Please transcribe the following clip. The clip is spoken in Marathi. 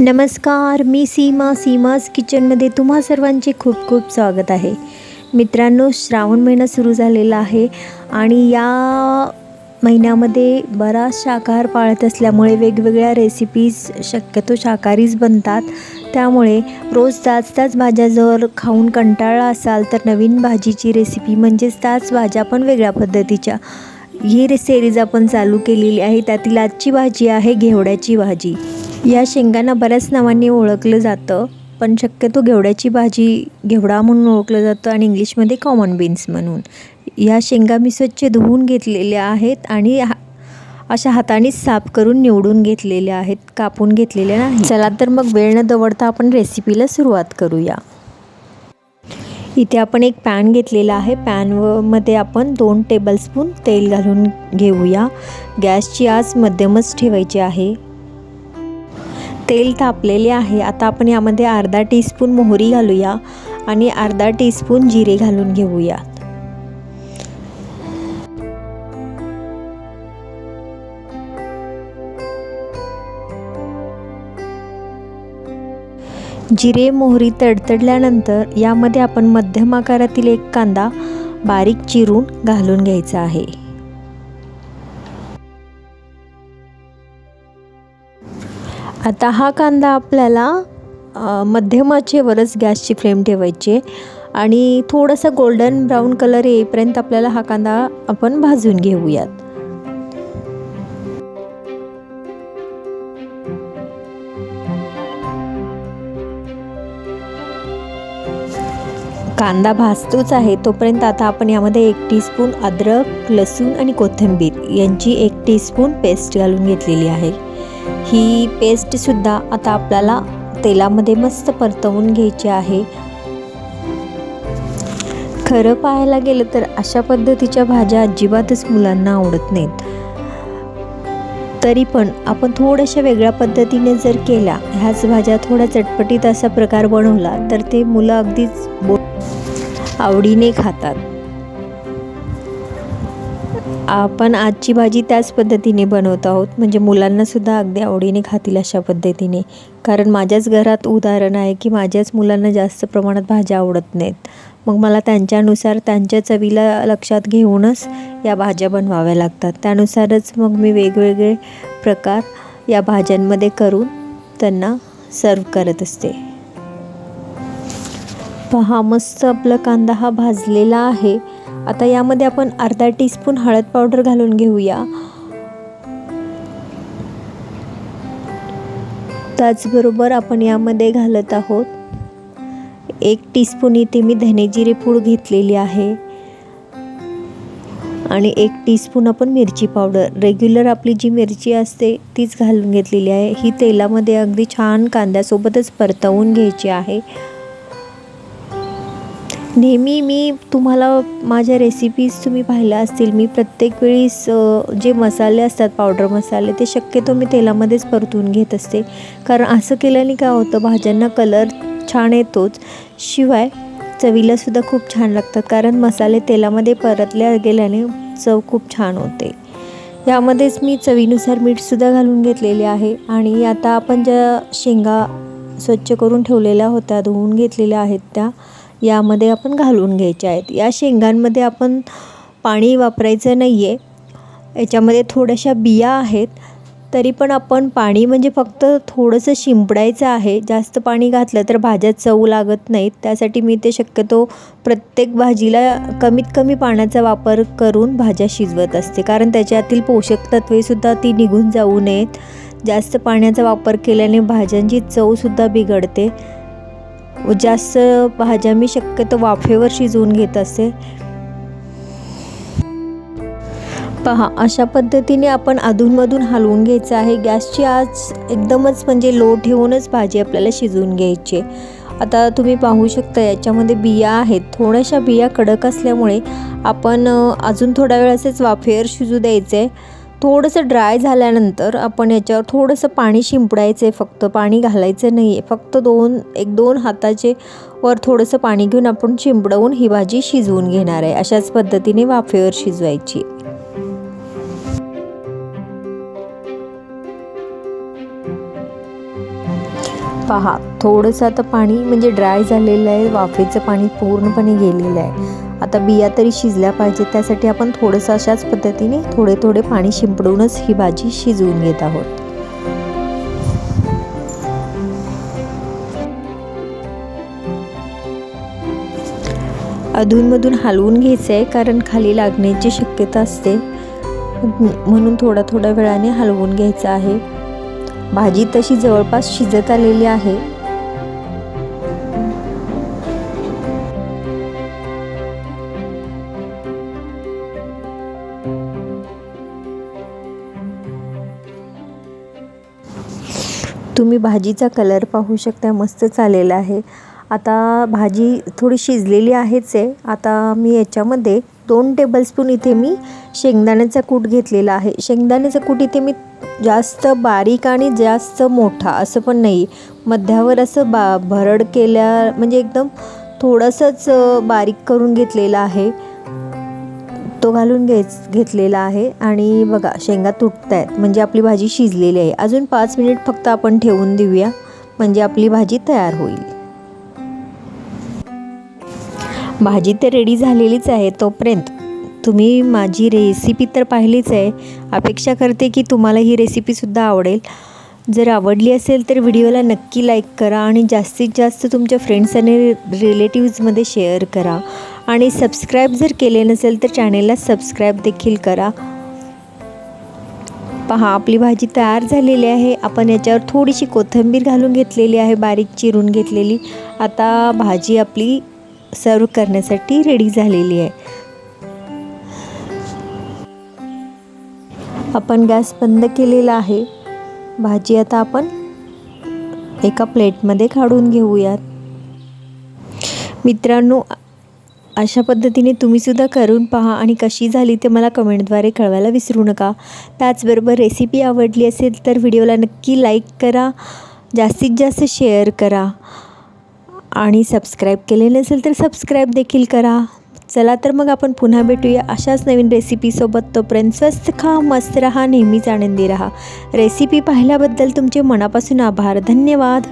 नमस्कार, मी सीमाज किचनमध्ये तुम्हा सर्वांचे खूप खूप स्वागत आहे. मित्रांनो, श्रावण महिना सुरू झालेला आहे आणि या महिन्यामध्ये बराच शाकाहार पाळत असल्यामुळे वेगवेगळ्या रेसिपीज शक्यतो शाकाहारीच बनतात. त्यामुळे रोज त्याच भाज्या जर खाऊन कंटाळला असाल तर नवीन भाजीची रेसिपी म्हणजेच त्याच भाज्या पण वेगळ्या पद्धतीच्या ही सिरीज आपण चालू केलेली आहे. त्यातील आजची भाजी आहे घेवड्याची भाजी. या शेंगांना बऱ्याच नावांनी ओळखलं जातं, पण शक्यतो घेवड्याची भाजी घेवडा म्हणून ओळखलं जातं आणि इंग्लिशमध्ये कॉमन बीन्स म्हणून. या शेंगा मी स्वच्छ धुवून घेतलेल्या आहेत आणि अशा हाताने साफ करून निवडून घेतलेल्या आहेत, कापून घेतलेल्या नाही. चला तर मग वेळ न दवडता आपण रेसिपीला सुरुवात करूया. इथे आपण एक पॅन घेतलेला आहे. पॅनमध्ये आपण 2 टेबलस्पून तेल घालून घेऊया. गॅसची आच मध्यमच ठेवायची आहे. तेल तापलेले आहे. आता आपण यामध्ये अर्धा टीस्पून मोहरी घालूया आणि अर्धा टीस्पून जिरे घालून घेऊया. जिरे मोहरी तडतडल्यानंतर यामध्ये आपण मध्यम आकारातील एक कांदा बारीक चिरून घालून घ्यायचा आहे. आता हा कांदा आपल्याला मध्यम आचेवरच गॅसची फ्लेम ठेवायची आणि थोडासा गोल्डन ब्राऊन कलर येईपर्यंत आपल्याला हा कांदा आपण भाजून घेऊयात. कांदा भाजतोच आहे तोपर्यंत आता आपण यामध्ये 1 टीस्पून अद्रक, लसूण आणि कोथिंबीर यांची 1 टीस्पून पेस्ट घालून घेतलेली आहे. ही पेस्टसुद्धा आता आपल्याला तेलामध्ये मस्त परतवून घ्यायची आहे. खरं पाहायला गेलं तर अशा पद्धतीच्या भाज्या अजिबातच मुलांना आवडत नाहीत. तरी पण आपण थोड्याशा वेगळ्या पद्धतीने जर केल्या, ह्याच भाज्या थोड्या चटपटीत असा प्रकार बनवला तर ते मुलं अगदीच आवडीने खातात. आपण आजची भाजी त्याच पद्धतीने बनवत आहोत, म्हणजे मुलांनासुद्धा अगदी आवडीने खातील अशा पद्धतीने. कारण माझ्याच घरात उदाहरण आहे की माझ्याच मुलांना जास्त प्रमाणात भाज्या आवडत नाहीत. मग मला त्यांच्यानुसार त्यांच्या चवीला लक्षात घेऊनच या भाज्या बनवाव्या लागतात. त्यानुसारच मग मी वेगवेगळे प्रकार या भाज्यांमध्ये करून त्यांना सर्व करत असते. पहा, मस्त आपला कांदा हा भाजलेला आहे. आता यामध्ये आपण अर्धा टीस्पून हळद पावडर घालून घेऊया. त्याचबरोबर आपण यामध्ये घालत आहोत 1 टीस्पून इथे मी धने जिरे पूड घेतलेली आहे आणि 1 टीस्पून आपण मिरची पावडर, रेग्युलर आपली जी मिरची असते तीच घालून घेतलेली आहे. ही तेलामध्ये अगदी छान कांद्यासोबतच परतवून घ्यायची आहे. नेहमी मी तुम्हाला माझ्या रेसिपीज तुम्ही पाहिल्या असतील, मी प्रत्येक वेळीस जे मसाले असतात, पावडर मसाले, ते शक्यतो मी तेलामध्येच परतून घेत असते. कारण असं केल्याने काय होतं, भाज्यांना कलर छान येतोच, शिवाय चवीलासुद्धा खूप छान लागतात. कारण मसाले तेलामध्ये परतल्या गेल्याने चव खूप छान होते. यामध्येच मी चवीनुसार मीठसुद्धा घालून घेतलेले आहे. आणि आता आपण ज्या शेंगा स्वच्छ करून ठेवलेल्या होत्या, धुवून घेतलेल्या आहेत, त्या यामध्ये आपण घालून घ्यायच्या आहेत. या शेंगांमध्ये आपण पाणी वापरायचं नाही आहे. याच्यामध्ये थोड्याशा बिया आहेत, तरी पण आपण पाणी म्हणजे फक्त थोडंसं शिंपडायचं आहे. जास्त पाणी घातलं तर भाज्या चव लागत नाहीत. त्यासाठी मी ते शक्यतो प्रत्येक भाजीला कमीत कमी पाण्याचा वापर करून भाज्या शिजवत असते. कारण त्याच्यातील पोषक तत्वेसुद्धा ती निघून जाऊ नयेत. जास्त पाण्याचा वापर केल्याने भाज्यांची चवसुद्धा बिघडते. जास्त भाज्या मी शक्यतो वाफेवर शिजवून घेत असते. पहा, अशा पद्धतीने आपण अधूनमधून हलवून घ्यायचं आहे. गॅसची आच एकदमच म्हणजे लो ठेवूनच भाजी आपल्याला शिजवून घ्यायची. आता तुम्ही पाहू शकता याच्यामध्ये बिया आहेत. थोड्याशा बिया कडक असल्यामुळे आपण अजून थोडा वेळ असेच वाफेवर शिजू द्यायचं आहे. थोडंसं ड्राय झाल्यानंतर आपण याच्यावर थोडंसं पाणी शिंपडायचं आहे. फक्त पाणी घालायचं नाही आहे. फक्त 1-2 हाताचे वर थोडंसं पाणी घेऊन आपण शिंपडवून ही भाजी शिजवून घेणार आहे. अशाच पद्धतीने वाफेवर शिजवायची. पहा थोडंसं आता पाणी म्हणजे ड्राय झालेलं आहे, वाफेचं पाणी पूर्णपणे गेलेलं आहे. आता बिया तरी शिजल्या पाहिजे, त्यासाठी आपण थोडंसं अशाच पद्धतीने थोडे थोडे पाणी शिंपडूनच ही भाजी शिजवून घेत आहोत. अधूनमधून हलवून घ्यायचं आहे, कारण खाली लागण्याची शक्यता असते, म्हणून थोड्या थोड्या वेळाने हलवून घ्यायचं आहे. भाजी तशी जवळपास शिजत आलेली आहे. तुम्ही भाजीचा कलर पाहू शकता, मस्तच आलेला आहे. आता भाजी थोडी शिजलेली आहेच आहे. आता मी याच्यामध्ये 2 टेबलस्पून इथे मी शेंगदाण्याचा कूट घेतलेला आहे. शेंगदाण्याचा कूट इथे मी जास्त बारीक आणि जास्त मोठा असं पण नाही, मध्यावर असं भरड केल्या म्हणजे एकदम थोडंसंच बारीक करून घेतलेला आहे, तो घालून घेतलेला आहे. आणि बघा शेंगा तुटत आहेत, म्हणजे आपली भाजी शिजलेली आहे. अजून 5 मिनिट फक्त आपण ठेवून देऊया, म्हणजे आपली भाजी तयार होईल. भाजी तर रेडी झालेलीच आहे. तोपर्यंत तुम्ही माझी रेसिपी तर पाहिलीच आहे. अपेक्षा करते की तुम्हाला ही रेसिपीसुद्धा आवडेल. जर आवडली असेल तर व्हिडिओला नक्की लाईक करा आणि जास्तीत जास्त तुमच्या फ्रेंड्स आणि रिलेटिव्समध्ये शेअर करा. आणि सबस्क्राईब जर केले नसेल तर चॅनेलला सबस्क्राईब देखील करा. पहा आपली भाजी तयार झालेली आहे. आपण याच्यावर थोडीशी कोथिंबीर घालून घेतलेली आहे, बारीक चिरून घेतलेली. आता भाजी आपली सर्व करण्यासाठी रेडी झालेली आहे. आपण गॅस बंद केलेला आहे. भाजी आता आपण एका प्लेटमध्ये काढून घेऊयात. मित्रांनो, अशा पद्धतीने तुम्हीसुद्धा करून पहा आणि कशी झाली ते मला कमेंटद्वारे कळवायला विसरू नका. त्याचबरोबर रेसिपी आवडली असेल तर व्हिडिओला नक्की लाईक करा, जास्तीत जास्त शेअर करा आणि सबस्क्राईब केले नसेल तर सबस्क्राईब देखील करा. चला तर मग आपण पुन्हा भेटूया अशाच नवीन रेसिपीसोबत. तोपर्यंत स्वस्त खा, मस्त रहा, नेहमीच आनंदी रहा. रेसिपी पाहिल्याबद्दल तुमचे मनापासून आभार. धन्यवाद.